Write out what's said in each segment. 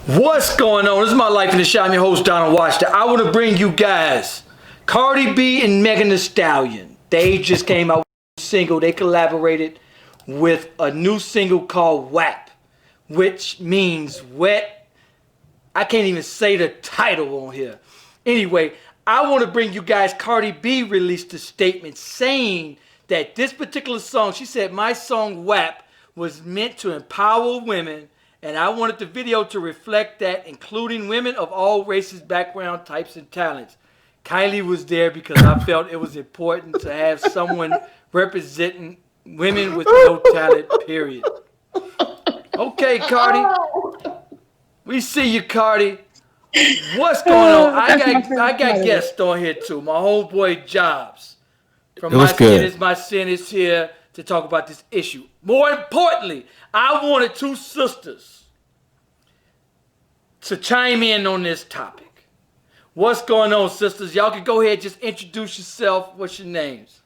What's going on? This is My Life in the Shot. I'm your host, Donald Washington. I want to bring you guys Cardi B and Megan Thee Stallion. They just came out with a single. They collaborated with a new single called WAP, which means wet. I can't even say the title on here. Anyway, I want to bring you guys, Cardi B released a statement saying that this particular song, she said, my song WAP was meant to empower women, and I wanted the video to reflect that, including women of all races, background, types, and talents. Kylie was there because I felt it was important to have someone representing women with no talent, period. Okay, Cardi. We see you, Cardi. What's going on? I got guests on here too. My homeboy Jobs from My Sin is here to talk about this issue. More importantly, I wanted two sisters to chime in on this topic. What's going on, sisters? Y'all can go ahead, just introduce yourself. What's your names?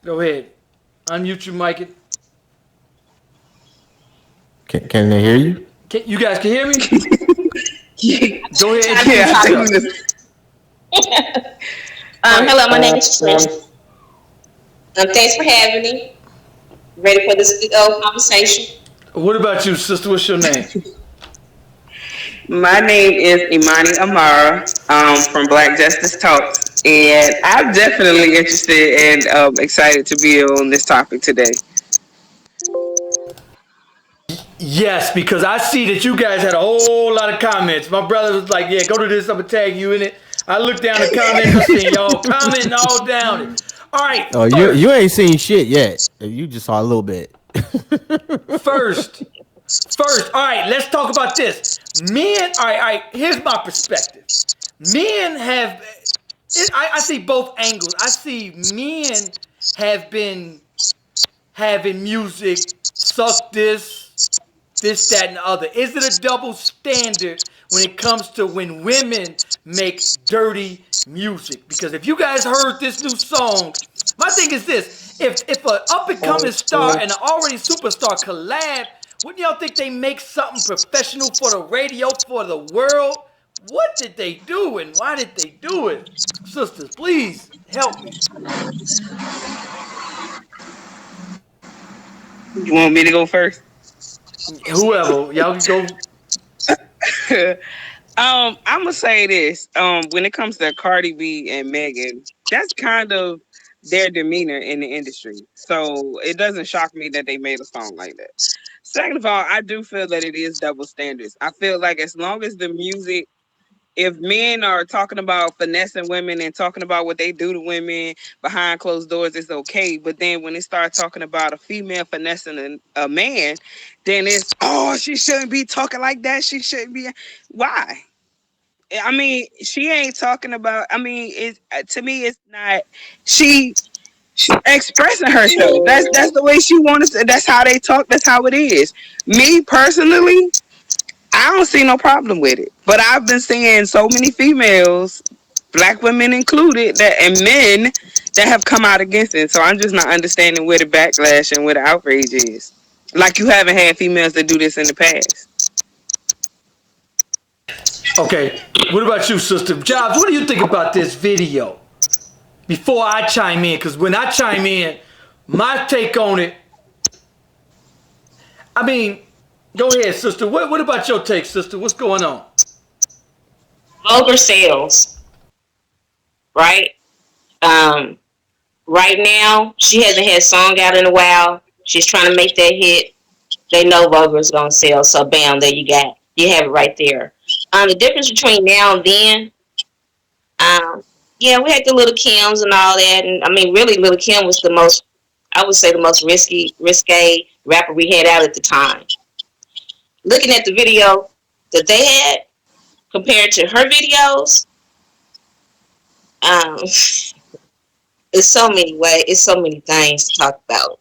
Go ahead. Unmute your mic. Can they hear you? You guys can hear me? Go ahead. Introduce yourself. Hello, my name is Trish. Thanks for having me. Ready for this conversation? What about you, sister? What's your name? My name is Imani Amara from Black Justice Talks, and I'm definitely interested and excited to be on this topic today. Yes, because I see that you guys had a whole lot of comments. My brother was like, yeah, go to this, I'm going to tag you in it. I looked down the comments, I seen y'all commenting all down it. All right. Oh, you ain't seen shit yet. You just saw a little bit. First, all right, let's talk about this. Men, all right, here's my perspective. Men have, I see both angles. I see men have been having music, suck this, that, and the other. Is it a double standard when it comes to when women make dirty music? Because if you guys heard this new song, my thing is this: if an up and coming star and an already superstar collab, wouldn't y'all think they make something professional for the radio, for the world? What did they do and why did they do it? Sisters, please help me. You want me to go first? Whoever, y'all can go. I'm gonna say this. When it comes to Cardi B and Megan, that's kind of their demeanor in the industry. So it doesn't shock me that they made a song like that. Second of all, I do feel that it is double standards. I feel like as long as the music, if men are talking about finessing women and talking about what they do to women behind closed doors, it's okay. But then when they start talking about a female finessing a man, then it's, oh, she shouldn't be talking like that. She shouldn't be. Why? I mean, she ain't talking about, I mean, to me, it's not, she expressing herself. That's the way she wants to, that's how they talk. That's how it is. Me personally, I don't see no problem with it. But I've been seeing so many females, black women included, and men that have come out against it. So I'm just not understanding where the backlash and where the outrage is. Like you haven't had females that do this in the past. Okay, what about you, sister? Jobs, what do you think about this video? Before I chime in, because when I chime in, my take on it, I mean, go ahead, sister. What about your take, sister? What's going on? Vulgar sales, right? Right now, she hasn't had a song out in a while. She's trying to make that hit. They know Vulgar's gonna sell, so bam, there you have it right there. The difference between now and then, yeah, we had the Little Kims and all that, and I mean, really, Little Kim was the most, I would say, the most risque rapper we had out at the time. Looking at the video that they had compared to her videos, it's so many ways, it's so many things to talk about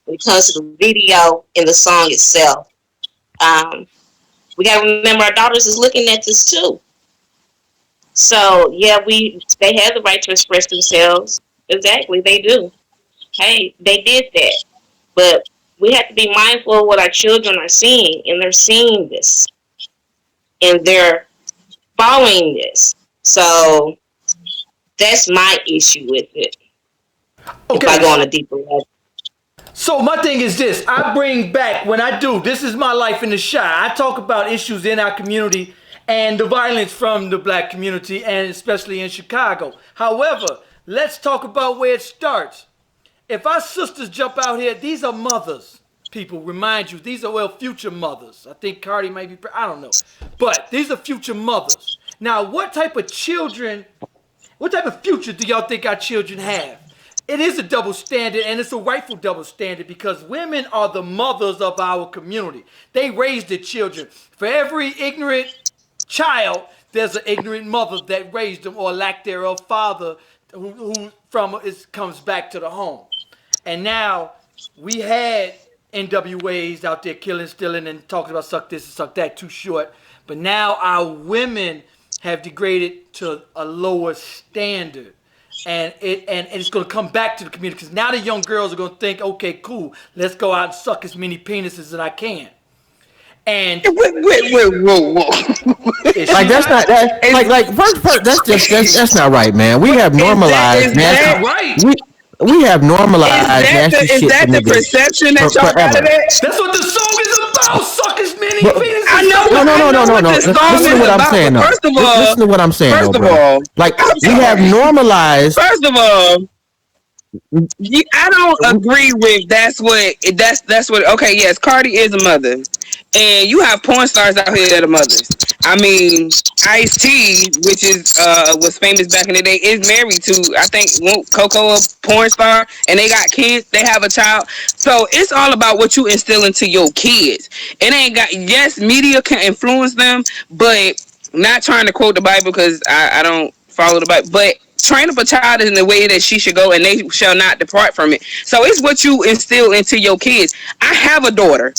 when it comes to the video and the song itself. We gotta remember our daughters is looking at this too. So yeah, they have the right to express themselves. Exactly, they do. Hey, they did that. But We have to be mindful of what our children are seeing, and they're seeing this, and they're following this. So that's my issue with it. Okay. If I go on a deeper level. So my thing is this: I bring back when I do. This is my life in the Chi. I talk about issues in our community and the violence from the black community, and especially in Chicago. However, let's talk about where it starts. If our sisters jump out here, these are mothers. People remind you, these are future mothers. I think Cardi might be, I don't know, but these are future mothers. Now, what type of children? What type of future do y'all think our children have? It is a double standard, and it's a rightful double standard because women are the mothers of our community. They raise the children. For every ignorant child, there's an ignorant mother that raised them, or lack thereof father, who from it comes back to the home. And now we had NWAs out there killing, stealing, and talking about suck this and suck that, too short. But now our women have degraded to a lower standard. And it's going to come back to the community because now the young girls are going to think, okay, cool, let's go out and suck as many penises as I can. And whoa. Like that's not that. Like first, that's not right, man. We have normalized. Is that right? We have normalized nasty shit. Is that the perception that y'all got of that? That's what the song is about. Suck as many penises. I know. No. Listen to what I'm saying. Listen to what I'm saying. First of all, like we have normalized. First of all, I don't agree with that's what. Okay, yes, Cardi is a mother, and you have porn stars out here that are mothers. I mean, Ice-T, which is was famous back in the day, is married to, I think, Coco, a porn star, and they got kids. They have a child. So it's all about what you instill into your kids. It ain't got, yes, media can influence them, but not trying to quote the Bible because I don't follow the Bible, but train up a child in the way that she should go, and they shall not depart from it. So it's what you instill into your kids. I have a daughter.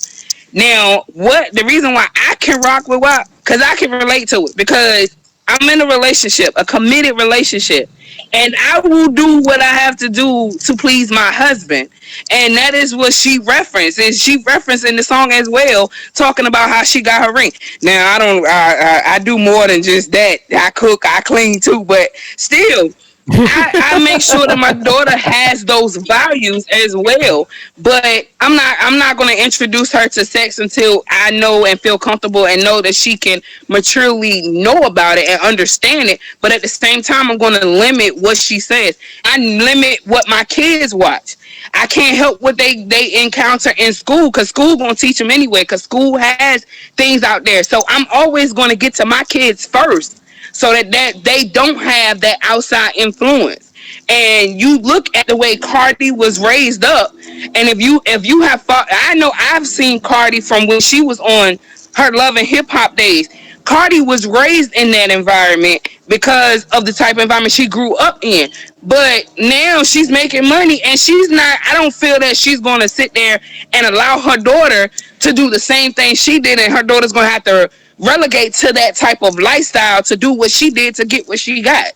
Now, what the reason why I can rock with WAP, because I can relate to it, because I'm in a relationship, a committed relationship, and I will do what I have to do to please my husband. And that is what she referenced. And she referenced in the song as well, talking about how she got her ring. Now, I do more than just that. I cook, I clean too, but still, I make sure that my daughter has those values as well. But I'm not going to introduce her to sex until I know and feel comfortable and know that she can maturely know about it and understand it. But at the same time, I'm going to limit what she says. I limit what my kids watch. I can't help what they encounter in school, because school going to teach them anyway, because school has things out there. So I'm always going to get to my kids first, so that they don't have that outside influence. And you look at the way Cardi was raised up, and if you have fought, I know I've seen Cardi from when she was on her Love and Hip Hop days. Cardi was raised in that environment because of the type of environment she grew up in. But now she's making money, and she's not, I don't feel that she's going to sit there and allow her daughter to do the same thing she did, and her daughter's going to have to relegate to that type of lifestyle to do what she did to get what she got.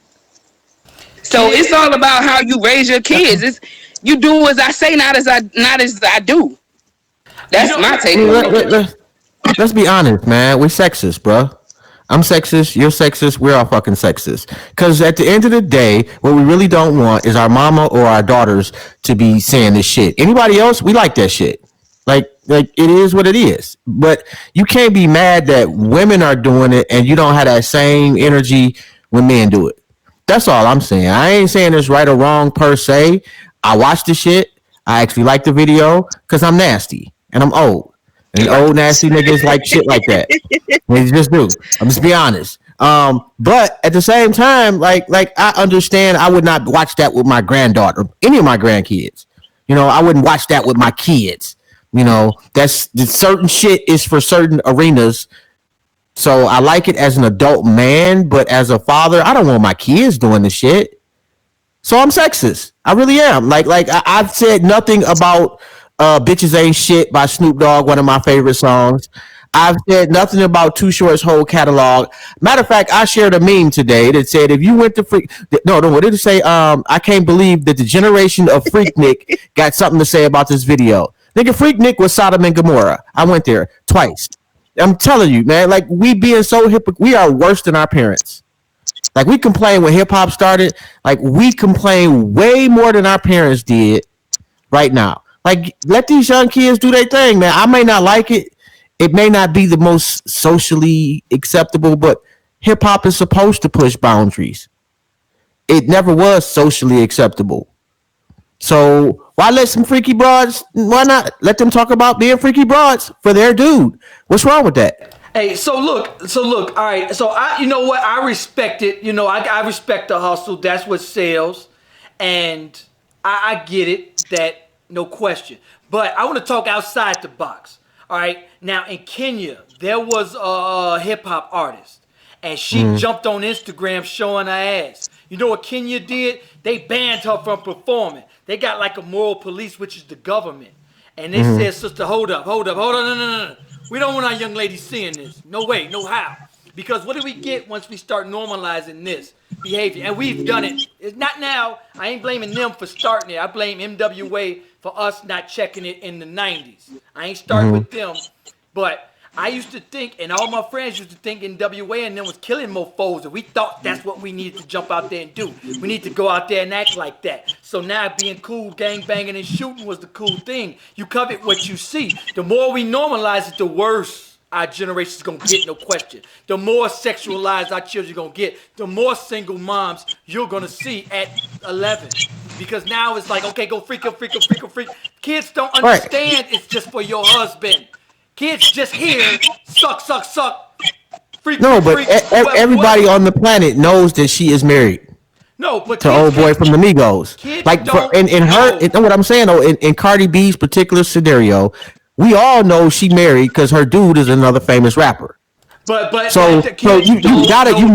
So it's all about how you raise your kids. It's, you do as I say, not as I do. That's my take on it. Let's be honest, man. We sexist, bro. I'm sexist. You're sexist. We're all fucking sexist. Because at the end of the day, what we really don't want is our mama or our daughters to be saying this shit. Anybody else, we like that shit. Like it is what it is. But you can't be mad that women are doing it and you don't have that same energy when men do it. That's all I'm saying. I ain't saying it's right or wrong per se. I watched the shit. I actually like the video because I'm nasty and I'm old. And old nasty niggas like shit like that. They just do. I'm just be honest. But at the same time, like I understand I would not watch that with my granddaughter, any of my grandkids. You know, I wouldn't watch that with my kids. You know, that's certain shit is for certain arenas. So I like it as an adult man, but as a father, I don't want my kids doing the shit. So I'm sexist. I really am. Like I've said nothing about Bitches Ain't Shit by Snoop Dogg, one of my favorite songs. I've said nothing about Too Short's whole catalog. Matter of fact, I shared a meme today that said if you went to Freak... No, what did it say? I can't believe that the generation of Freaknik got something to say about this video. Nigga, Freaknik was Sodom and Gomorrah. I went there twice. I'm telling you, man. Like we being so we are worse than our parents. Like we complain when hip hop started. Like we complain way more than our parents did right now. Like let these young kids do their thing, man. I may not like it. It may not be the most socially acceptable, but hip hop is supposed to push boundaries. It never was socially acceptable. So why let some freaky broads? Why not let them talk about being freaky broads for their dude? What's wrong with that? Hey, so look. All right, so you know what? I respect it. You know, I respect the hustle. That's what sells, and I get it. That no question. But I want to talk outside the box. All right. Now in Kenya, there was a hip hop artist, and she jumped on Instagram showing her ass. You know what Kenya did? They banned her from performing. They got like a moral police, which is the government. And they said, sister, hold up. No. We don't want our young ladies seeing this. No way, no how. Because what do we get once we start normalizing this behavior? And we've done it. It's not now. I ain't blaming them for starting it. I blame MWA for us not checking it in the 90s. I ain't starting with them. But I used to think, and all my friends used to think NWA and them was killing mofos, and we thought that's what we needed to jump out there and do. We need to go out there and act like that. So now being cool, gang banging, and shooting was the cool thing. You covet what you see. The more we normalize it, the worse our generation's gonna get, no question. The more sexualized our children gonna get, the more single moms you're gonna see at 11. Because now it's like, okay, go freak. Kids don't understand it's just for your husband. Kids just hear suck. Freak, no, but freak, everybody on the planet knows that she is married. No, but to old boy from the Migos. Like in her, what I'm saying though, in Cardi B's particular scenario, we all know she married because her dude is another famous rapper. But so you gotta you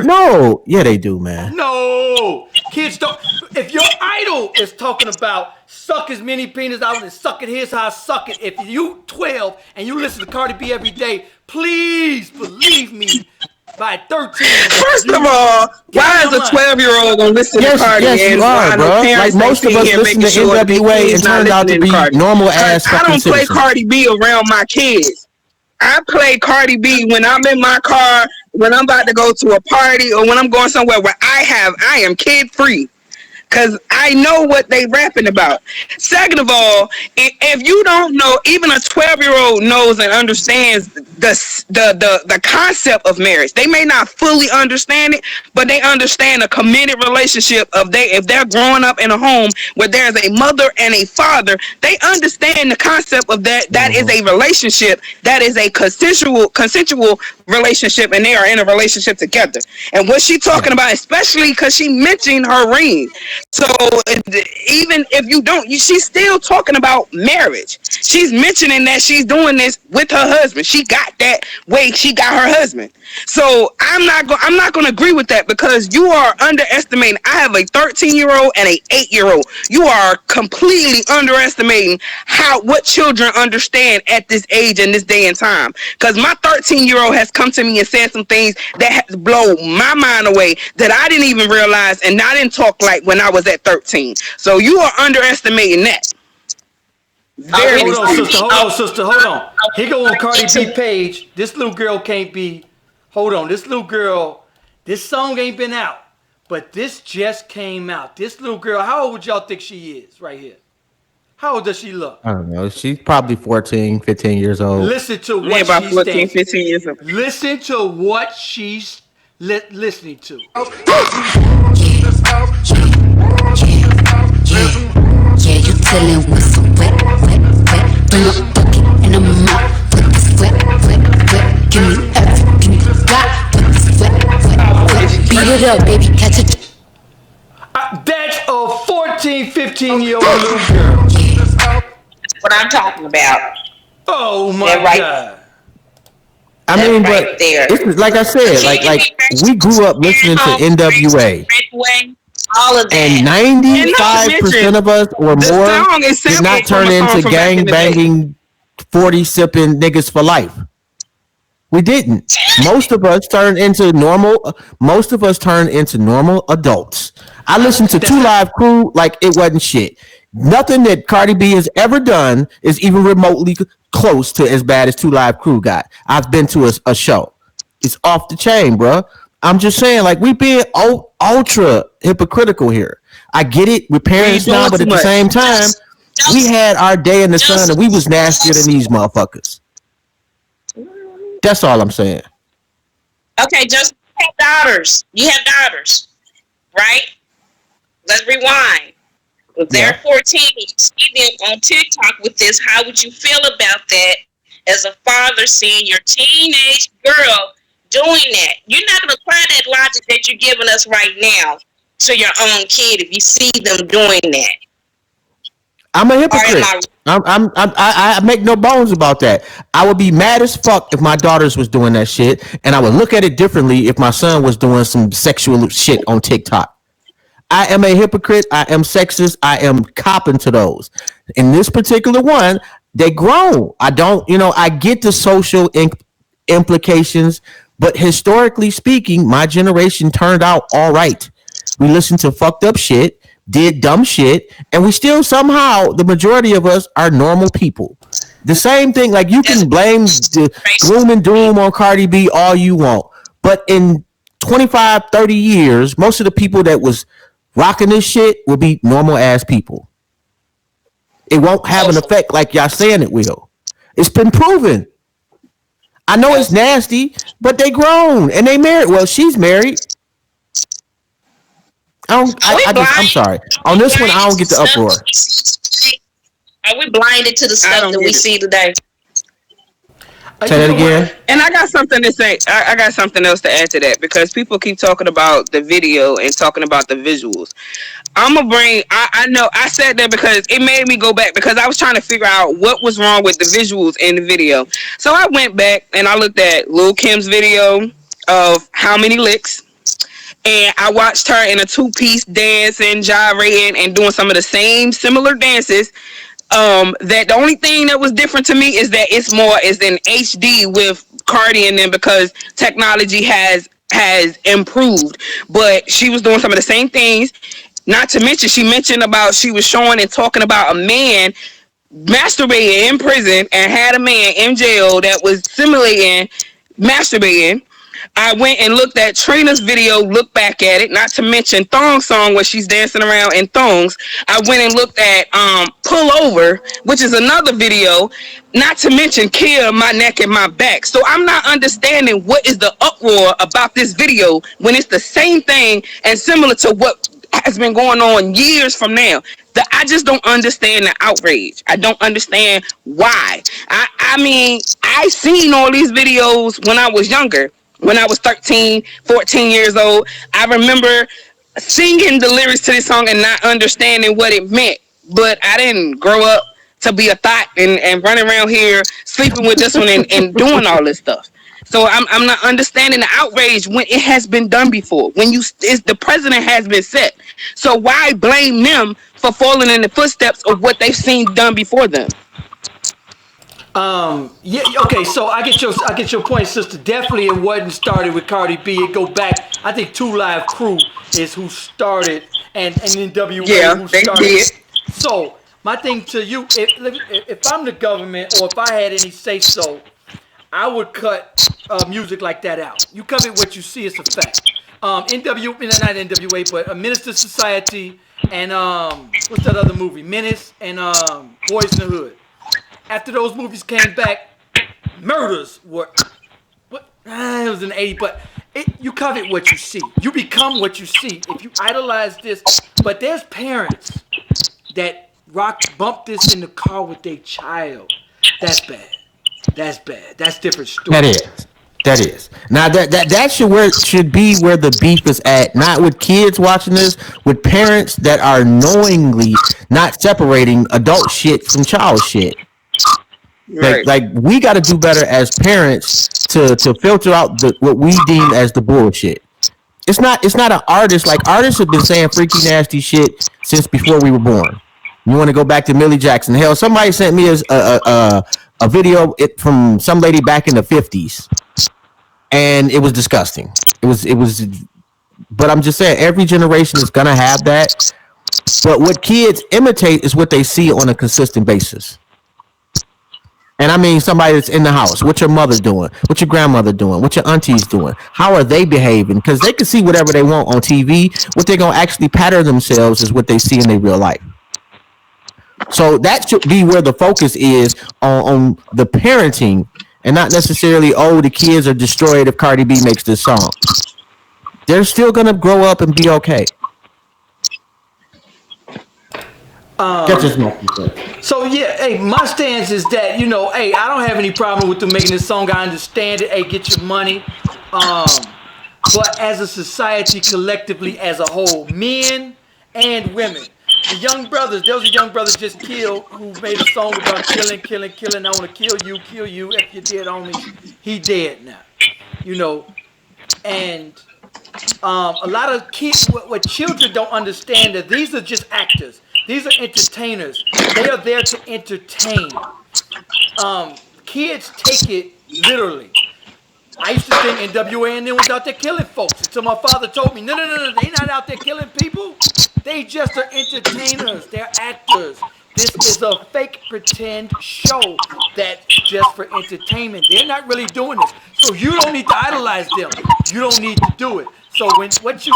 know yeah they do, man. No, kids don't. If your idol is talking about suck as many penis out and suck it, here's how I suck it. If you 12 and you listen to Cardi B every day, please believe me. By 13. First of all, why is a 12-year-old gonna listen to Cardi? Yes, you are, bro. Like most of us listen to NWA and turned out to be normal ass fucking citizens. I don't play Cardi B around my kids. I play Cardi B when I'm in my car, when I'm about to go to a party, or when I'm going somewhere where I am kid free. Because I know what they rapping about. Second of all, if you don't know, even a 12-year-old knows and understands the concept of marriage. They may not fully understand it, but they understand a committed relationship if they're growing up in a home where there's a mother and a father, they understand the concept of that. That is a relationship. That is a consensual relationship, and they are in a relationship together. And what she talking about, especially because she mentioned her ring. So even if you don't, she's still talking about marriage. She's mentioning that she's doing this with her husband. She got that way. She got her husband. So I'm not going to agree with that, because you are underestimating. I have a 13-year-old and a 8-year-old. You are completely underestimating what children understand at this age and this day and time. Because my 13-year-old has come to me and said some things that has blown my mind away that I didn't even realize, and I didn't talk like when I was at 13. So you are underestimating that. Hold on, sister. He go on Cardi B page. This little girl can't be. Hold on, this little girl. This song ain't been out, but this just came out. This little girl, how old would y'all think she is right here? How old does she look? I don't know. She's probably 14, 15 years old. Listen to what about she's 14, 15 years old. Listen to what she's listening to. Yeah, you tellin' with some wet. Bring a bucket and I'm out with this wet. Give me everything you got with this wet. Beat it up, baby, catch it. That's a 14, 15-year-old little girl. What I'm talking about. Oh my God. I mean, but it's like I said, like we grew up listening to NWA. All of that. And 95% of us or more did not turn into gang banging, 40 sipping niggas for life. We didn't. Most of us turned into normal adults. I listened to 2 Live Crew like it wasn't shit. Nothing that Cardi B has ever done is even remotely close to as bad as 2 Live Crew got. I've been to a show. It's off the chain, bro. I'm just saying, like, we being ultra hypocritical here. I get it. We're parents now, but at the same time, we had our day in the sun and we was nastier than these motherfuckers. That's all I'm saying. Okay, just you have daughters. You have daughters, right? Let's rewind. If they're 14, you see them on TikTok with this. How would you feel about that as a father seeing your teenage girl doing that? You're not going to apply that logic that you're giving us right now to your own kid if you see them doing that. I'm a hypocrite. I make no bones about that. I would be mad as fuck if my daughters was doing that shit, and I would look at it differently if my son was doing some sexual shit on TikTok. I am a hypocrite. I am sexist. I am copping to those. In this particular one, they grown. I don't, I get the social implications, but historically speaking, my generation turned out all right. We listened to fucked up shit, did dumb shit, and we still somehow, the majority of us are normal people. The same thing, like you can blame the gloom and doom on Cardi B all you want, but in 25, 30 years, most of the people that was rocking this shit will be normal ass people. It won't have an effect like y'all saying it will. It's been proven. I know it's nasty, but they grown and they married. Well, she's married. I'm sorry. On this one, I don't get the uproar. Are we blinded to the stuff that we see today? Say that again. And I got something to say. I got something else to add to that because people keep talking about the video and talking about the visuals. I'm gonna bring. I know I said that because it made me go back because I was trying to figure out what was wrong with the visuals in the video. So I went back and I looked at Lil' Kim's video of How Many Licks. And I watched her in a 2-piece dancing, gyrating, and doing some of the same similar dances. That the only thing that was different to me is that it's in HD with Cardi and them because technology has improved. But she was doing some of the same things. Not to mention, she mentioned about she was showing and talking about a man masturbating in prison and had a man in jail that was simulating masturbating. I went and looked at Trina's video, looked back at it, not to mention Thong Song where she's dancing around in thongs. I went and looked at Pull Over, which is another video, not to mention Kill My Neck and My Back. So I'm not understanding what is the uproar about this video when it's the same thing and similar to what has been going on years from now. I just don't understand the outrage. I don't understand why. I mean, I seen all these videos when I was younger. When I was 13, 14 years old, I remember singing the lyrics to this song and not understanding what it meant. But I didn't grow up to be a thought and running around here sleeping with this one and doing all this stuff. So I'm not understanding the outrage when it has been done before. When the president has been set. So why blame them for falling in the footsteps of what they've seen done before them? Yeah, okay, so I get your point, sister. Definitely it wasn't started with Cardi B. It go back, I think 2 Live Crew is who started and NWA who started. They did. So my thing to you, if I'm the government or if I had any say so, I would cut music like that out. You cover what you see, it's a fact. Not NWA, but a Minister Society and what's that other movie? Menace and Boys in the Hood. After those movies came back, murders were it was in the 80s, but you covet what you see. You become what you see. If you idolize this, but there's parents that bump this in the car with their child. That's bad. That's different story. That is. Now that should be where the beef is at. Not with kids watching this, with parents that are knowingly not separating adult shit from child shit. Right. Like we got to do better as parents to filter out what we deem as the bullshit. It's not an artist. Like artists have been saying freaky nasty shit since before we were born. You want to go back to Millie Jackson? Hell, somebody sent me a video from some lady back in the 50s, and it was disgusting. It was. But I'm just saying, every generation is gonna have that. But what kids imitate is what they see on a consistent basis. And I mean somebody that's in the house. What your mother doing? What your grandmother doing? What your aunties doing? How are they behaving? Because they can see whatever they want on TV. What they're gonna actually pattern themselves is what they see in their real life. So that should be where the focus is on the parenting, and not necessarily, oh, the kids are destroyed if Cardi B makes this song. They're still gonna grow up and be okay. That's just my perspective. So yeah, hey, my stance is that hey, I don't have any problem with them making this song. I understand it. Hey, get your money. But as a society, collectively, as a whole, men and women, the young brothers. There was a young brother just killed who made a song about killing, killing, killing. I want to kill you. If you're dead, homies, he dead now. You know, and a lot of kids, what children don't understand that these are just actors. These are entertainers. They are there to entertain. Kids take it literally. I used to think NWA and them was out there killing folks until my father told me, no, they not out there killing people. They just are entertainers. They're actors. This is a fake pretend show that's just for entertainment. They're not really doing this. So you don't need to idolize them. You don't need to do it. So when what you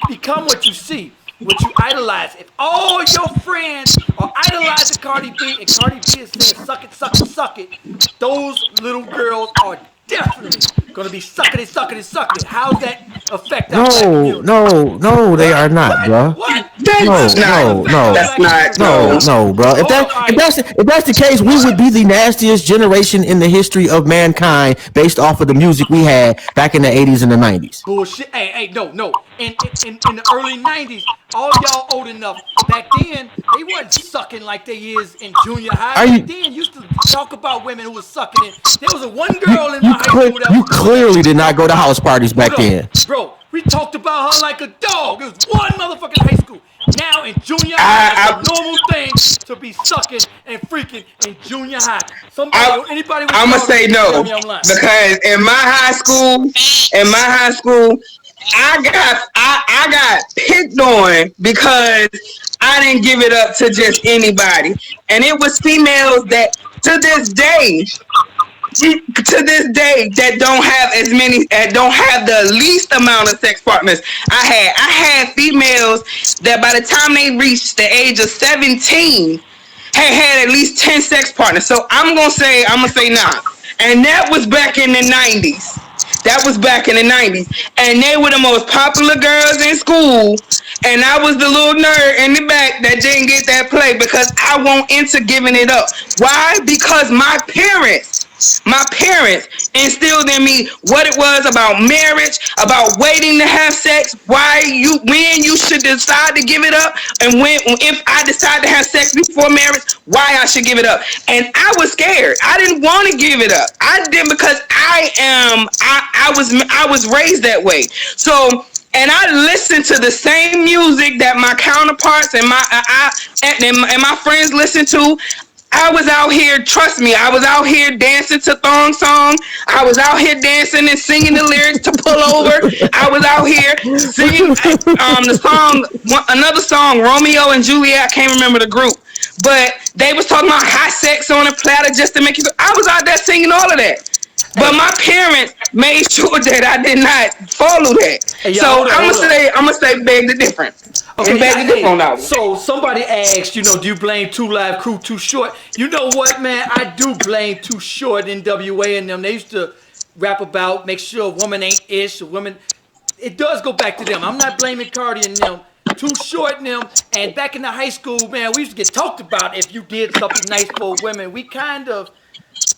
become what you see, what you idolize. If all your friends are idolizing Cardi B and Cardi B is saying suck it, suck it, suck it, those little girls are definitely gonna be sucking it, sucking it, sucking it. How's that affect our black No, community? no, no, they are not, bro. What? No, That's no, not. no, That's not. no, No. no, bro. If Hold on, that's the case, we would be the nastiest generation in the history of mankind based off of the music we had back in the 80s and the 90s. bullshit. Hey, no. In the early '90s, all y'all old enough. Back then, they weren't sucking like they is in junior high. Are Back you then, used to talk about women who was sucking it. There was a one girl in my high school that you was doing clearly did not that. go to house parties back Hold then. on, bro. We talked about her like a dog. It was one motherfucking high school. Now in junior high, I, it's a normal thing to be sucking and freaking in junior high. Somebody, I, anybody with I'm gonna daughters say can tell no me I'm lying. because in my high school, I got picked on because I didn't give it up to just anybody, and it was females that to this day that don't have as many that don't have the least amount of sex partners I had females that by the time they reached the age of 17 had at least 10 sex partners. So I'm gonna say nah. And that was back in the 90s. That was back in the 90s. And they were the most popular girls in school. And I was the little nerd in the back that didn't get that play because I won't into giving it up. Why? Because my parents instilled in me what it was about marriage, about waiting to have sex, when you should decide to give it up, and when if I decide to have sex before marriage, why I should give it up. And I was scared. I didn't want to give it up. I did because I was raised that way. So and I listened to the same music that my counterparts and my friends listen to. I was out here, trust me, I was out here dancing to thong song. I was out here dancing and singing the lyrics to Pull Over. I was out here singing the song, another song, Romeo and Juliet. I can't remember the group. But they was talking about hot sex on a platter just to make you. I was out there singing all of that. But my parents made sure that I did not follow that. Hey, yo, so hold on, I'm hold on. gonna say beg the difference. Okay, Beg the difference on that one. so somebody asked, do you blame Two Live Crew Too Short? You know what, man? I do blame Too Short, NWA and them. They used to rap about make sure a woman ain't ish, a woman. It does go back to them. I'm not blaming Cardi and them. Too Short and them. And back in the high school, man, we used to get talked about if you did something nice for women. We kind of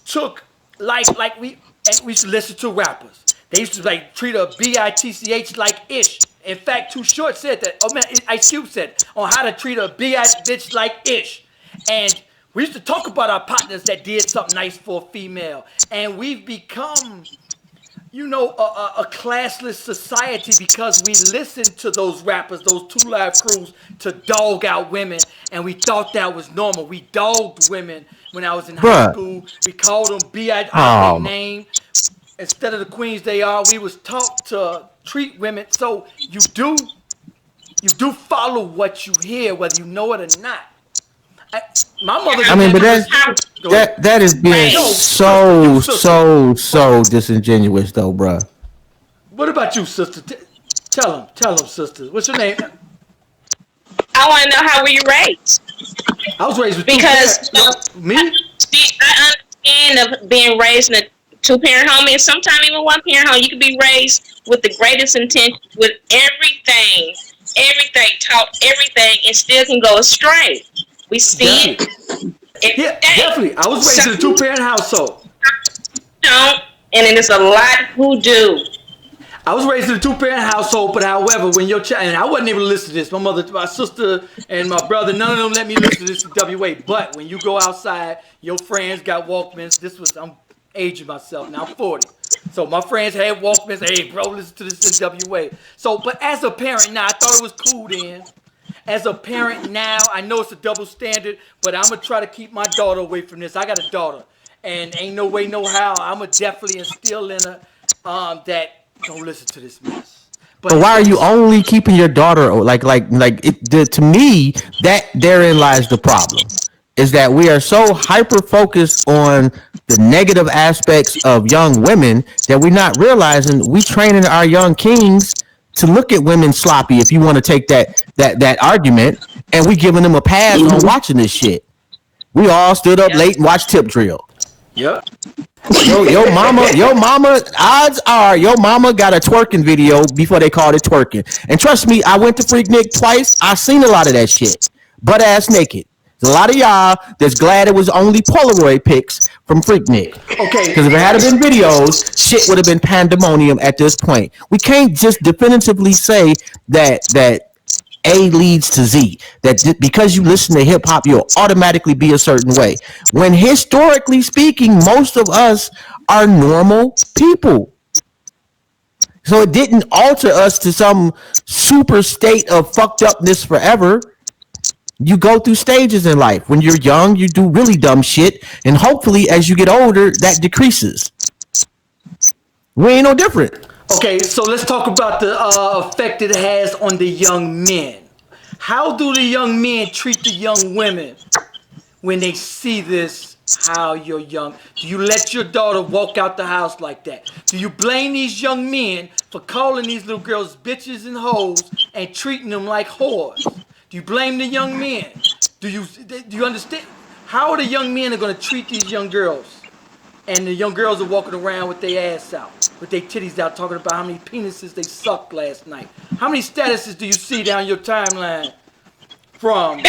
took like we used to listen to rappers. They used to treat a bitch like ish. In fact, Too Short said that. Oh man, Ice Cube said on how to treat a bitch like ish. And we used to talk about our partners that did something nice for a female. And we've become, a classless society because we listened to those rappers, those Two Live Crews, to dog out women, and we thought that was normal. We dogged women when I was in high Bruh. school. We called them B.I. out their Um, name. Instead of the queens they are, we was taught to treat women. So you do you do follow what you hear, whether you know it or not. My mother. I mean, but that is being Right. so disingenuous, though, bruh. What about you, sister? Tell them, sister. What's your name? I want to know how were you raised? I was raised with Because two parents. Me? see, I understand of being raised in a two-parent home, and sometimes even one-parent home. You can be raised with the greatest intent, with everything, taught everything, and still can go astray. We see it. Yeah, definitely. I was raised in a two-parent household. Don't, and then there's a lot who do. I was raised in a two-parent household, but however, when your child, and I wasn't able to listen to this. My mother, my sister, and my brother, none of them let me listen to this in WA. But when you go outside, your friends got Walkmans. I'm aging myself now. I'm 40. So my friends had Walkmans. Hey, bro, listen to this in WA. So, but as a parent now, I thought it was cool then. As a parent now, I know it's a double standard, but I'm gonna try to keep my daughter away from this. I got a daughter, and ain't no way, no how. I'm gonna definitely instill in her that don't listen to this mess. But why are you only keeping your daughter to me that therein lies the problem, is that we are so hyper focused on the negative aspects of young women that we're not realizing we training our young kings to look at women sloppy, if you want to take that argument, and we giving them a pass on watching this shit. We all stood up late and watched Tip Drill. Yep. Your mama, odds are your mama got a twerking video before they called it twerking. And trust me, I went to Freak Nick twice. I seen a lot of that shit. Butt ass naked. There's a lot of y'all that's glad it was only Polaroid pics from Freak Nick. Okay. Because if it had been videos, shit would have been pandemonium at this point. We can't just definitively say that A leads to Z. That because you listen to hip hop, you'll automatically be a certain way. When historically speaking, most of us are normal people. So it didn't alter us to some super state of fucked upness forever. You go through stages in life. When you're young, you do really dumb shit, and hopefully as you get older, that decreases. We ain't no different. Okay, so let's talk about the effect it has on the young men. How do the young men treat the young women when they see this? How you're young? Do you let your daughter walk out the house like that? Do you blame these young men for calling these little girls bitches and hoes and treating them like whores? Do you blame the young men? Do you understand? How are the young men going to treat these young girls? And the young girls are walking around with their ass out, with their titties out, talking about how many penises they sucked last night. How many statuses do you see down your timeline from?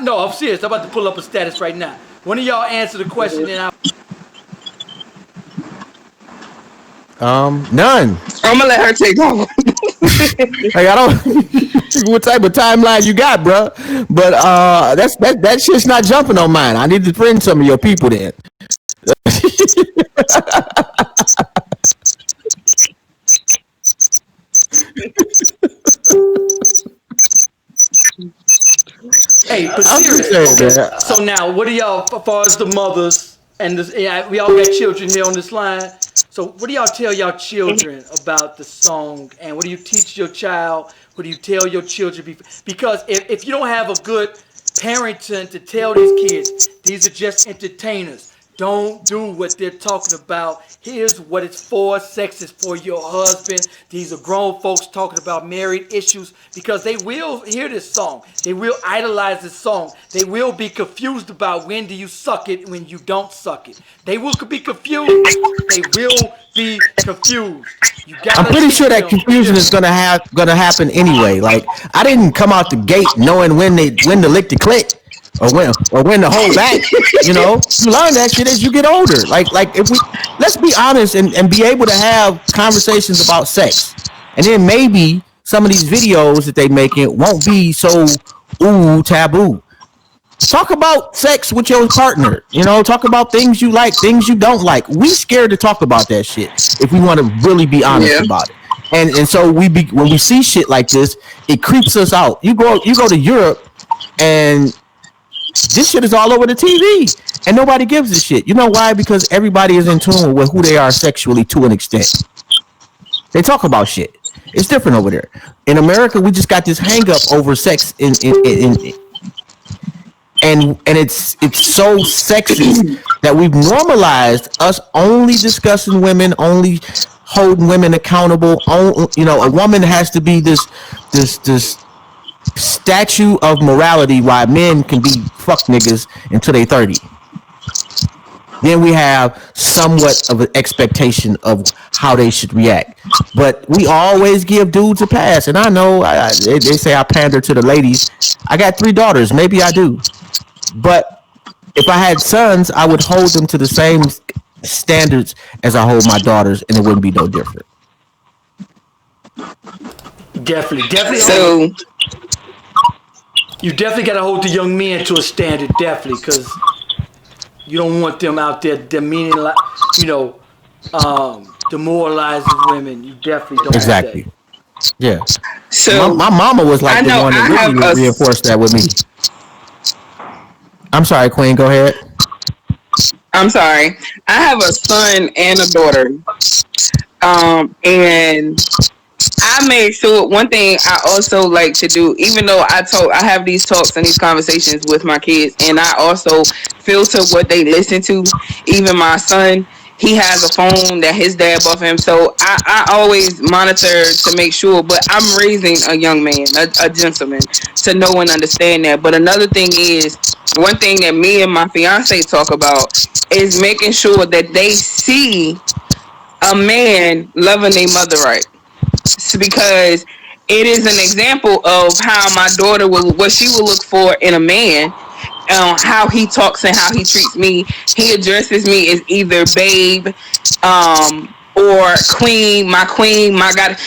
No, I'm serious. I'm about to pull up a status right now. One of y'all answer the question, and None. I'm gonna let her take off. Like, I don't. What type of timeline you got, bro? But that shit's not jumping on mine. I need to friend some of your people then. hey, but seriously. So now, what do y'all, as far as the mothers and we all got children here on this line. So what do y'all tell y'all children about the song, and what do you teach your child? What do you tell your children? Because if you don't have a good parenting to tell these kids, these are just entertainers. Don't do what they're talking about. Here's what it's for. Sex is for your husband. These are grown folks talking about married issues, because they will hear this song. They will idolize this song. They will be confused about when do you suck it, when you don't suck it. They will be confused. They will be confused. I'm pretty sure that confusion is gonna happen anyway. Like, I didn't come out the gate knowing when to lick the clit. Or when to hold back, you learn that shit as you get older. Like if let's be honest and be able to have conversations about sex, and then maybe some of these videos that they making won't be so taboo. Talk about sex with your partner. Talk about things you like, things you don't like. We scared to talk about that shit if we want to really be honest about it. And so when we see shit like this, it creeps us out. You go to Europe and this shit is all over the TV, and nobody gives a shit. You know why? Because everybody is in tune with who they are sexually to an extent. They talk about shit. It's different over there. In America, we just got this hang up over sex and it's so sexist that we've normalized us only discussing women, only holding women accountable. A woman has to be this statue of morality, while men can be fuck niggas until they 30. Then we have somewhat of an expectation of how they should react. But we always give dudes a pass. And I know they say I pander to the ladies. I got 3 daughters. Maybe I do. But if I had sons, I would hold them to the same standards as I hold my daughters, and it wouldn't be no different. Definitely. So You definitely got to hold the young men to a standard, definitely, because you don't want them out there demeaning, demoralizing women. You definitely don't want Exactly. that. Yeah. so My mama was I like the know one I that have really reinforced that with me. I'm sorry, Queen. Go ahead. I'm sorry. I have a son and a daughter. And I made sure one thing I also like to do, even though I have these talks and these conversations with my kids, and I also filter what they listen to. Even my son, he has a phone that his dad bought for him, so I always monitor to make sure. But I'm raising a young man, a gentleman, to know and understand that. But another thing is, one thing that me and my fiance talk about is making sure that they see a man loving their mother right, because it is an example of how my daughter will, what she will look for in a man, how he talks and how he treats me. He addresses me as either babe, or queen, my god.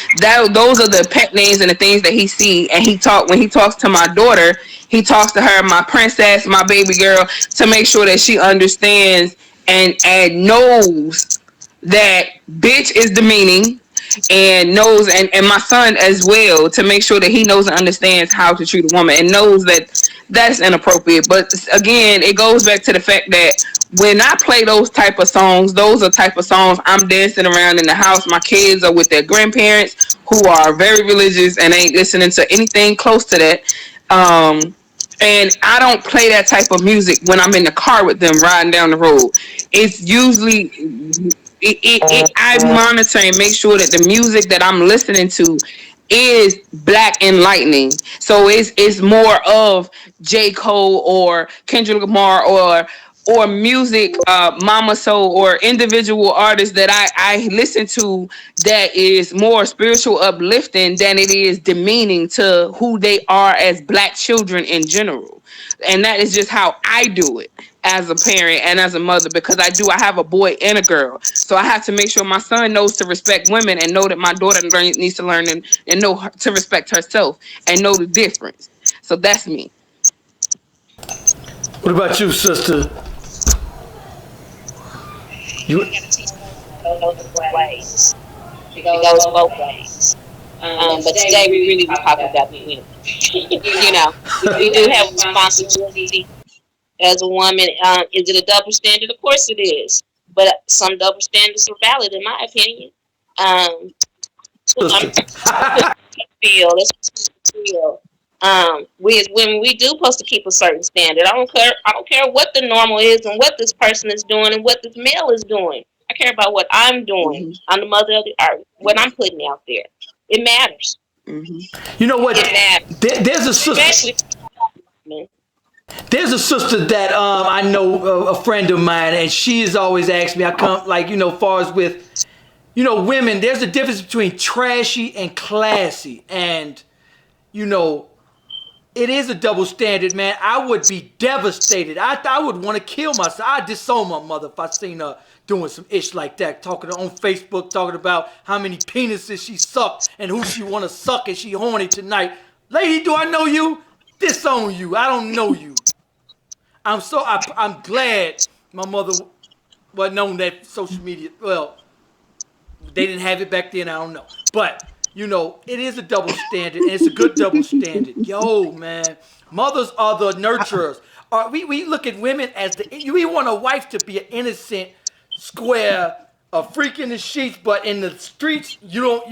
Those are the pet names and the things that he see. And when he talks to my daughter, he talks to her, my princess, my baby girl, to make sure that she understands and knows that bitch is demeaning, and knows, and my son as well, to make sure that he knows and understands how to treat a woman and knows that that's inappropriate. But again, it goes back to the fact that when I play those type of songs, those are type of songs I'm dancing around in the house. My kids are with their grandparents who are very religious and ain't listening to anything close to that. And I don't play that type of music when I'm in the car with them riding down the road. It's usually I monitor and make sure that the music that I'm listening to is black enlightening. So it's more of J. Cole or Kendrick Lamar or music, Mama Soul, or individual artists that I listen to, that is more spiritual uplifting than it is demeaning to who they are as black children in general. And that is just how I do it as a parent and as a mother, because I have a boy and a girl. So I have to make sure my son knows to respect women, and know that my daughter needs to learn and know to respect herself and know the difference. So that's me. What about you, sister? You Ways. It goes both ways. But today we really were talking about the women. We do have a responsibility as a woman. Is it a double standard? Of course it is. But some double standards are valid, in my opinion. Um, I'm sister. feel. Let's feel. We as women, we do supposed to keep a certain standard. I don't care. I don't care what the normal is and what this person is doing and what this male is doing. I care about what I'm doing. Mm-hmm. I'm the mother of the earth. What I'm putting out there, it matters. Mm-hmm. You know what? It matters, There's a sister. especially men. There's a sister that I know, a friend of mine, and she has always asked me. I come like far as with women. There's a difference between trashy and classy, and you know it is a double standard, man. I would be devastated. I would want to kill myself. I'd disown my mother if I seen her doing some ish like that, talking on Facebook, talking about how many penises she sucked and who she want to suck and she horny tonight. Lady, do I know you? Disown you. I don't know you. I'm glad my mother wasn't on that social media. Well, they didn't have it back then. I don't know, but it is a double standard, and it's a good double standard. Yo, man, mothers are the nurturers. We look at women as we want a wife to be an innocent, square, a freak in the sheets, but in the streets, you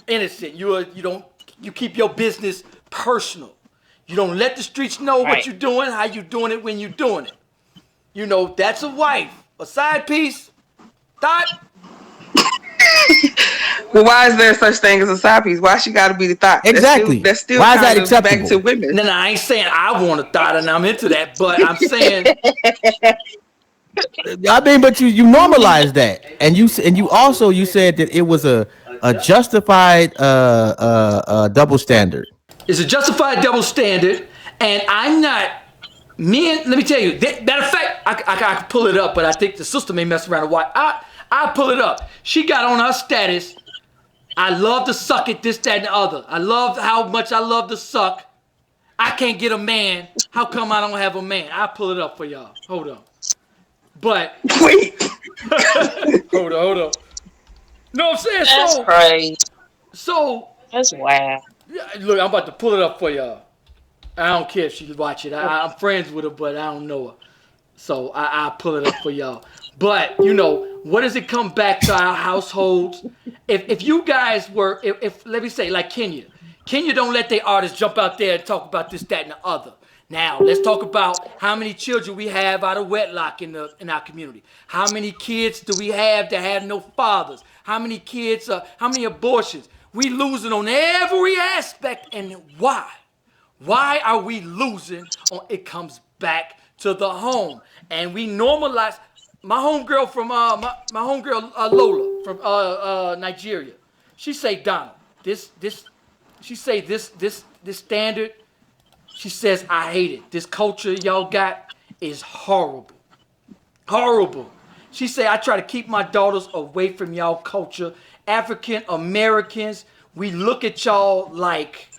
innocent. You keep your business personal. You don't let the streets know what you're doing, how you doing it, when you doing it. That's a wife. A side piece, thought. Well, why is there such thing as a side piece? Why she got to be the thought? Exactly. That's still why is that kind of acceptable? back to women. No, I ain't saying I want a thought and I'm into that, but I'm saying. I mean, but you normalized that, and you said that it was a justified double standard. It's a justified double standard, and I'm not. Let me tell you. Matter of fact, I can pull it up, but I think the sister may mess around a while. I'll pull it up. She got on her status. I love to suck it, this, that, and the other. I love how much I love to suck. I can't get a man. How come I don't have a man? I'll pull it up for y'all. Hold on. But wait. hold on. No, I'm saying That's so. crazy. So That's wild. look, I'm about to pull it up for y'all. I don't care if she watch it. I'm friends with her, but I don't know her. So I'll pull it up for y'all. But what does it come back to our households? If you guys were, if let me say like Kenya don't let their artists jump out there and talk about this, that, and the other. Now, let's talk about how many children we have out of wedlock in our community. How many kids do we have that have no fathers? How many kids, how many abortions? We losing on every aspect, and why? Why are we losing it comes back to the home. And we normalize, my homegirl from, my homegirl Lola from Nigeria, she say, Donald, this standard, she says, I hate it. This culture y'all got is horrible. Horrible. She say, I try to keep my daughters away from y'all culture. African Americans, we look at y'all like,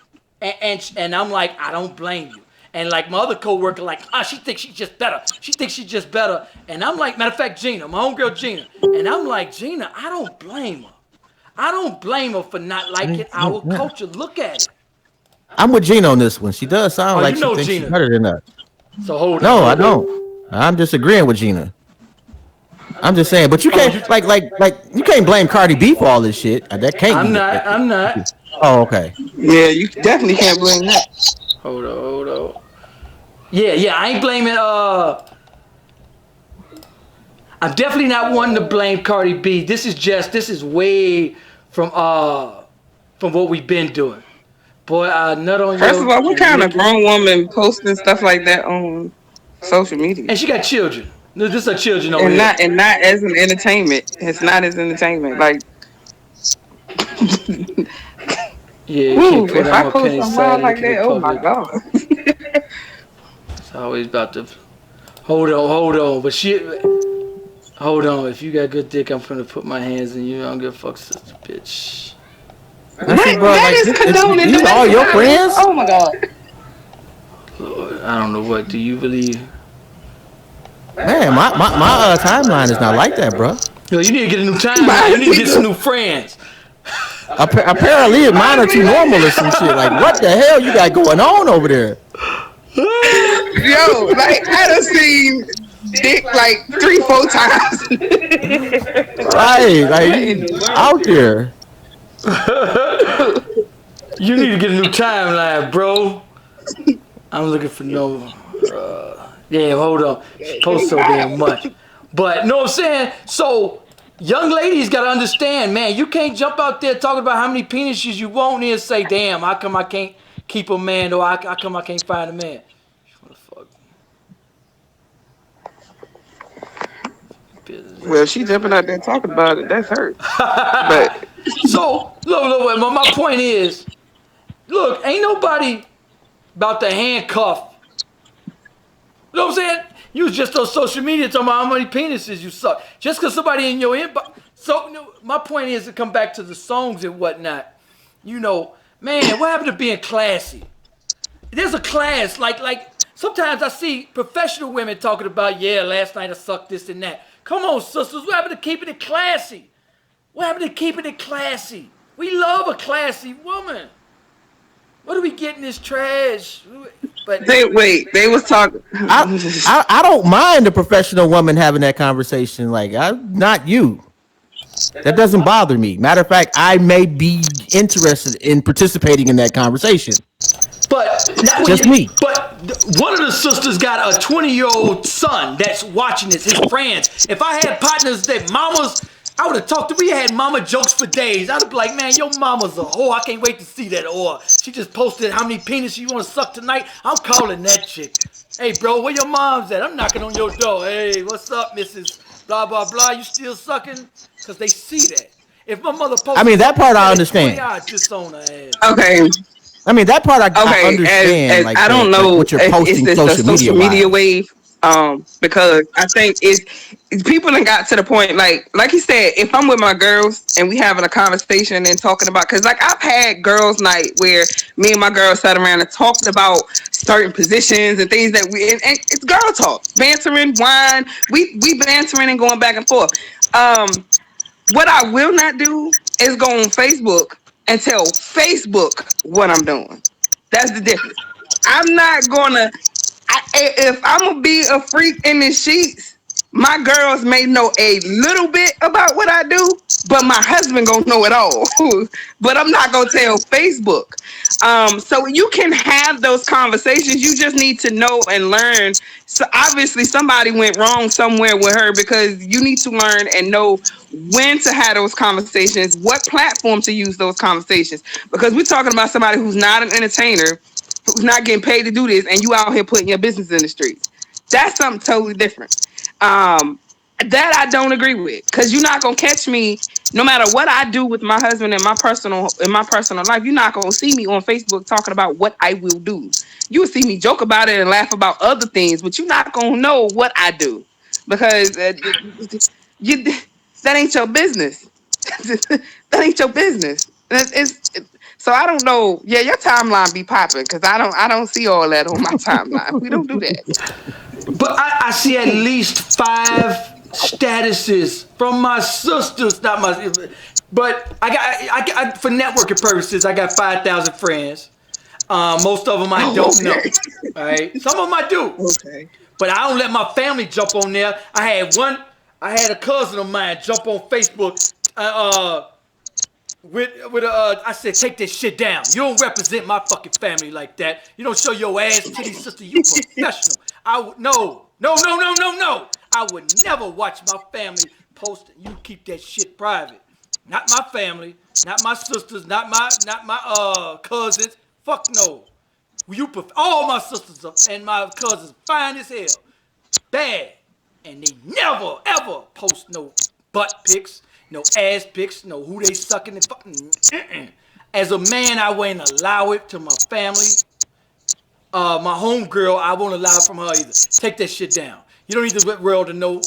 and I'm like, I don't blame you. And like my other coworker, like, she thinks she's just better. She thinks she's just better. And I'm like, matter of fact, Gina, my homegirl Gina. And I'm like, Gina, I don't blame her. I don't blame her for not liking our culture. Look at it. I'm with Gina on this one. She does sound like she thinks Gina. she's better than us. So hold on. No, I don't. I'm disagreeing with Gina. I'm just saying, but you can't like you can't blame Cardi B for all this shit. That can't. I'm not. Oh, okay. Yeah, you definitely can't blame that. Hold on. Yeah, I ain't blaming. I'm definitely not wanting to blame Cardi B. This is way from what we've been doing. Boy, nut on First of all, what kind of grown woman posting stuff like that on social media? And she got children. This is her children over and here. not as an entertainment. It's not as entertainment. Like, yeah. Ooh, if I post something like that, oh my god. It's always about to. Hold on. But hold on. If you got good dick, I'm finna put my hands in you. I don't give a fuck, sister, bitch. That is condoning. These are your friends? Oh my god. Lord, I don't know what. Do you believe? Man, my timeline is not like that, bro. Yo, you need to get a new timeline. You need to get some new friends. Apparently, mine are too normal or some shit. Like, what the hell you got going on over there? Yo, like I done seen dick like 3-4 times. Right, like out there. You need to get a new timeline, bro. I'm looking for no. Yeah, hold on. Post so damn much. But, know what I'm saying? So, young ladies got to understand, man, you can't jump out there talking about how many penises you want and say, damn, how come I can't keep a man or how come I can't find a man? What the fuck? Well, she jumping out there talking about it. That's her. But so, look, my point is, look, ain't nobody about to handcuff. You know what I'm saying? You was just on social media talking about how many penises you suck. Just because somebody in your inbox. So, my point is to come back to the songs and whatnot. You know, man, what happened to being classy? There's a class. Like sometimes I see professional women talking about, yeah, last night I sucked this and that. Come on, sisters. What happened to keeping it classy? What happened to keeping it classy? We love a classy woman. What are we getting this trash? But they was talking. I don't mind a professional woman having that conversation. Like, I'm not you. That doesn't bother me. Matter of fact, I may be interested in participating in that conversation. But not Just me. But one of the sisters got a 20-year-old son that's watching this. His friends. If I had partners that mamas, I would have talked to. We had mama jokes for days. I'd be like, man, your mama's a whore. I can't wait to see that. Or she just posted how many penises you want to suck tonight. I'm calling that chick. Hey, bro, where your mom's at? I'm knocking on your door. Hey, what's up, Mrs. Blah blah blah? You still sucking? Cause they see that. If my mother posted, I mean, that part I understand. I'd disown her ass. Okay. I mean, that part I understand. As like I don't know what you're posting it's the social media wise. wave. Because I think it's people done got to the point, like you said, if I'm with my girls and we having a conversation and talking about, because like I've had girls night where me and my girls sat around and talked about certain positions and things that and it's girl talk, bantering, wine, we bantering and going back and forth. What I will not do is go on Facebook and tell Facebook what I'm doing. That's the difference. I'm not gonna. If I'm gonna be a freak in the sheets, my girls may know a little bit about what I do, but my husband gonna know it all. But I'm not gonna tell Facebook. So you can have those conversations. You just need to know and learn. So obviously somebody went wrong somewhere with her, because you need to learn and know when to have those conversations, what platform to use those conversations. Because we're talking about somebody who's not an entertainer, who's not getting paid to do this, and you out here putting your business in the streets. That's something totally different. That I don't agree with, because you're not gonna catch me no matter what I do with my husband in my personal life. You're not gonna see me on Facebook talking about what I will do. You will see me joke about it and laugh about other things, but you're not gonna know what I do, because that ain't your business. That ain't your business. So I don't know. Yeah, your timeline be popping, because I don't see all that on my timeline. We don't do that. But I see at least 5 statuses from my sisters, not my. But I for networking purposes, I got 5,000 friends. Most of them I don't know. All right, some of them I do. Okay. But I don't let my family jump on there. I had a cousin of mine jump on Facebook. I said, take this shit down. You don't represent my fucking family like that. You don't show your ass to these sister. You professional. No. I would never watch my family post it. You keep that shit private. Not my family, not my sisters, not my cousins. Fuck no. All my sisters and my cousins fine as hell, bad, and they never ever post no butt pics, no ass pics, no who they sucking and fucking. As a man, I wouldn't allow it to my family. My homegirl, I won't allow it from her either. Take that shit down. You don't need the world to know.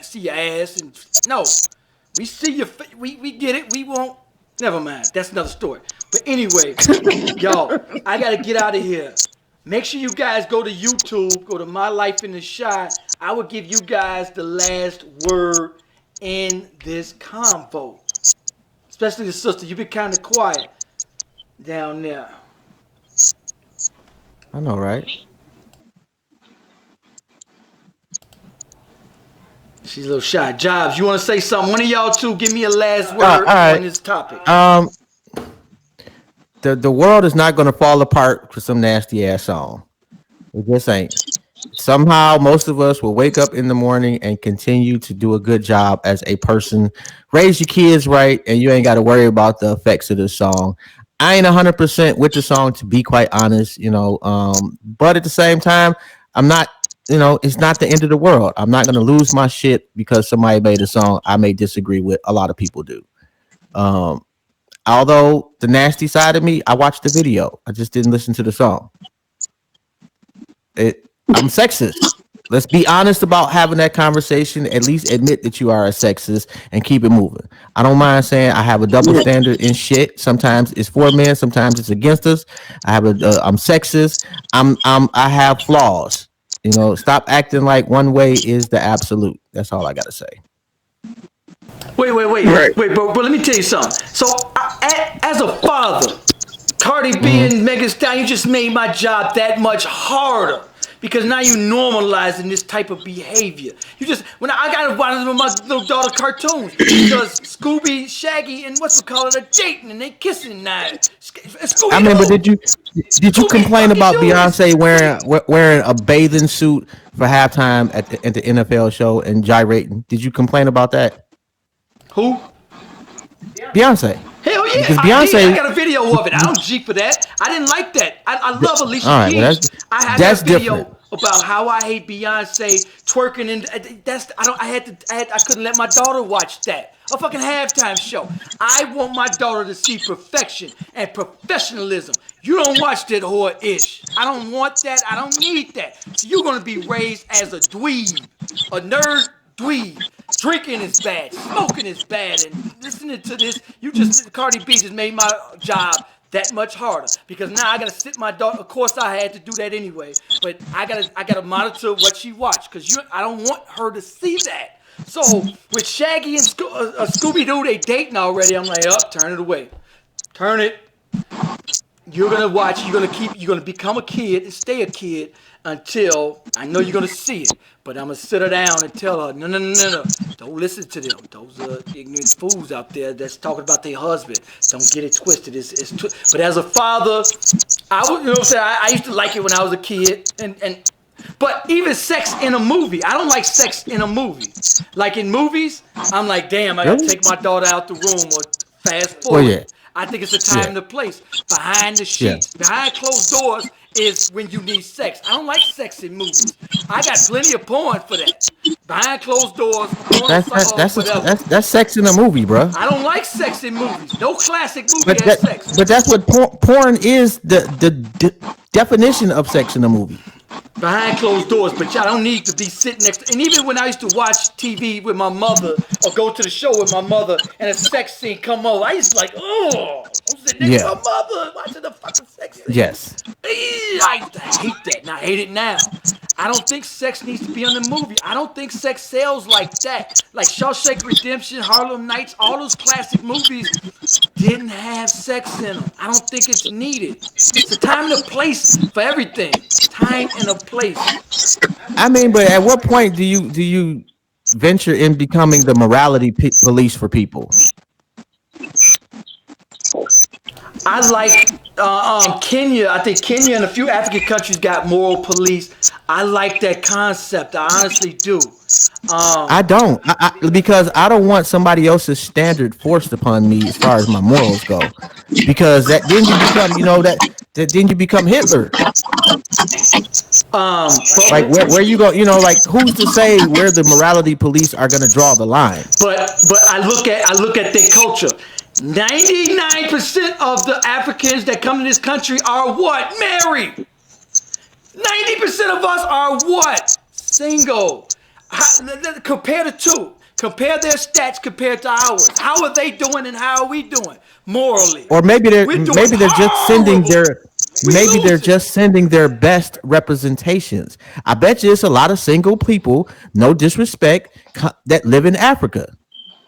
See your ass and no. We see your. We get it. We won't. Never mind. That's another story. But anyway, y'all, I gotta get out of here. Make sure you guys go to YouTube. Go to My Life in the Shot. I will give you guys the last word in this convo. Especially the sister. You've been kind of quiet down there. I know, right? She's a little shy. Jobs, you want to say something? One of y'all two, give me a last word on this topic. The world is not going to fall apart for some nasty ass song. It just ain't. Somehow, most of us will wake up in the morning and continue to do a good job as a person. Raise your kids right, and you ain't got to worry about the effects of this song. I ain't 100% with the song, to be quite honest, but at the same time, I'm not, it's not the end of the world. I'm not going to lose my shit because somebody made a song I may disagree with. A lot of people do. Although the nasty side of me, I watched the video. I just didn't listen to the song. I'm sexist. Let's be honest about having that conversation. At least admit that you are a sexist and keep it moving. I don't mind saying I have a double standard in shit. Sometimes it's for men, sometimes it's against us. I'm sexist. I have flaws. Stop acting like one way is the absolute. That's all I gotta say. Wait, Right. but let me tell you something. So, as a father, Cardi B and Megan Stallion, you just made my job that much harder. because now you normalizing this type of behavior. You just when I got one of my little daughter cartoons because Scooby, Shaggy, and what's it called are dating and they kissing now. I Scooby mean, but Doo. did you Scooby complain fucking about Doo is Beyonce wearing a bathing suit for halftime at the NFL show and gyrating? Did you complain about that, who? Beyonce? Hell yeah, Because I did. I Beyonce, got a video of it. I don't G for that. I didn't like that. I love all Alicia right, well Keys. I got that's a different. video about how I hate Beyonce twerking and that's I don't I couldn't let my daughter watch that. A fucking halftime show. I want my daughter to see perfection and professionalism. You don't watch that whore ish. I don't want that. I don't need that. So you're gonna be raised as a dweeb, a nerd dweeb. Drinking is bad, smoking is bad, and listening to this, Cardi B just made my job that much harder because now I gotta sit my daughter. Of course, I had to do that anyway, but I gotta monitor what she watched because I don't want her to see that. So with Shaggy and Scooby Doo, they dating already. I'm like, up, turn it away, turn it. You're gonna watch. You're gonna become a kid and stay a kid until I know you're gonna see it. But I'm gonna sit her down and tell her, no, no, no, no, no. Don't listen to them. Those are ignorant fools out there that's talking about their husband. Don't get it twisted. But as a father, I would, you know what I'm saying. I used to like it when I was a kid, but even sex in a movie, I don't like sex in a movie. Like in movies, I'm like, damn, I gotta Really? take my daughter out the room or fast Well, forward yeah, it. I think it's a time yeah, and a place. Behind the yeah. sheets, behind closed doors is when you need sex. I don't like sex in movies. I got plenty of porn for that. Behind closed doors, porn That's that, or that's a, whatever. that's sex in a movie, bro. I don't like sex in movies. No classic movie But has sex. that's what porn is. The definition of sex in a movie. Behind closed doors, but y'all don't need to be sitting next to, and even when I used to watch TV with my mother or go to the show with my mother and a sex scene come over, I used to like, oh, I'm sitting next to Yeah. my mother watching the fucking sex scene. Yes. I used to hate that, and I hate it now. I don't think sex needs to be in the movie. I don't think sex sells like that. Like Shawshank Redemption, Harlem Nights, all those classic movies didn't have sex in them. I don't think it's needed. It's a time and a place for everything. Time and a place. I mean, but at what point do you venture in becoming the morality police for people? I like Kenya. I think Kenya and a few African countries got moral police. I like that concept. I honestly do. I don't, because I don't want somebody else's standard forced upon me as far as my morals go, because that then you become, that then you become Hitler. Like But where you go, like who's to say where the morality police are going to draw the line? but I look at their culture. 99% of the Africans that come to this country are what? Married. 90% of us are what? Single. Compare the two. Compare their stats compared to ours. How are they doing and how are we doing morally? Or maybe they're We're doing maybe they're just sending horrible. their We maybe they're losing. just sending their best representations. I bet you it's a lot of single people, no disrespect, that live in Africa.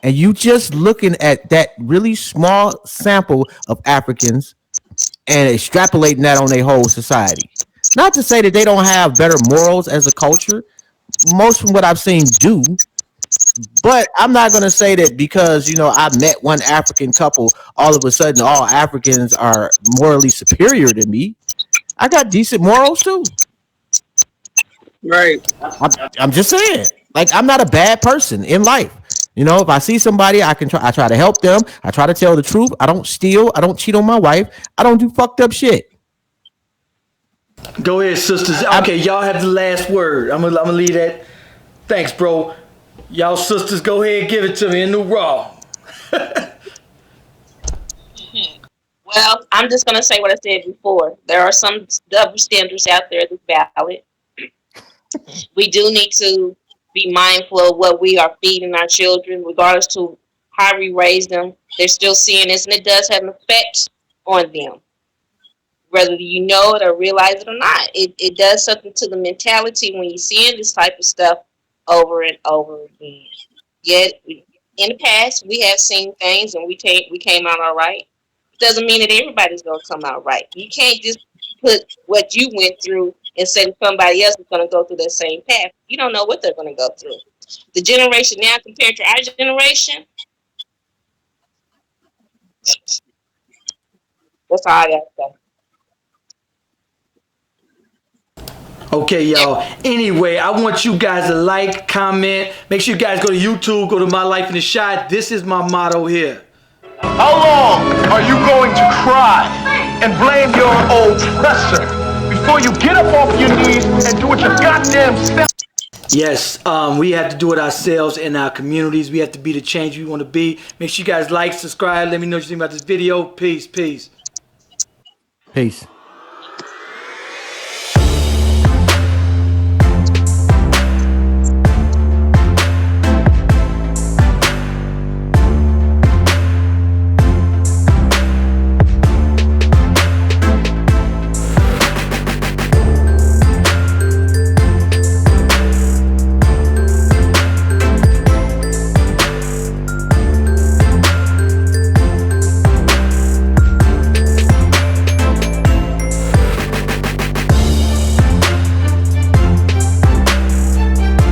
And you just looking at that really small sample of Africans and extrapolating that on their whole society. Not to say that they don't have better morals as a culture. Most from what I've seen do, but I'm not going to say that because, I met one African couple, all of a sudden all Africans are morally superior to me. I got decent morals too. Right. I'm just saying. Like, I'm not a bad person in life. If I see somebody, I try to help them. I try to tell the truth. I don't steal. I don't cheat on my wife. I don't do fucked up shit. Go ahead, sisters. Okay, y'all have the last word. I'm gonna leave that. Thanks, bro. Y'all sisters, go ahead and give it to me in the raw. Well, I'm just going to say what I said before. There are some double standards out there that's valid. We do need to be mindful of what we are feeding our children, regardless to how we raise them. They're still seeing this, and it does have an effect on them, whether you know it or realize it or not. It does something to the mentality when you're seeing this type of stuff over and over again. Yet, in the past, we have seen things, and we came out all right. Doesn't mean that everybody's going to come out right. You can't just put what you went through and say that somebody else is going to go through that same path. You don't know what they're going to go through. The generation now compared to our generation, that's all I got to say. Okay, y'all. Anyway, I want you guys to like, comment. Make sure you guys go to YouTube, go to My Life in the Shot. This is my motto here. How long are you going to cry and blame your oppressor before you get up off your knees and do what your goddamn self? Yes, we have to do it ourselves in our communities. We have to be the change we want to be. Make sure you guys like, subscribe. Let me know what you think about this video. Peace, peace. Peace.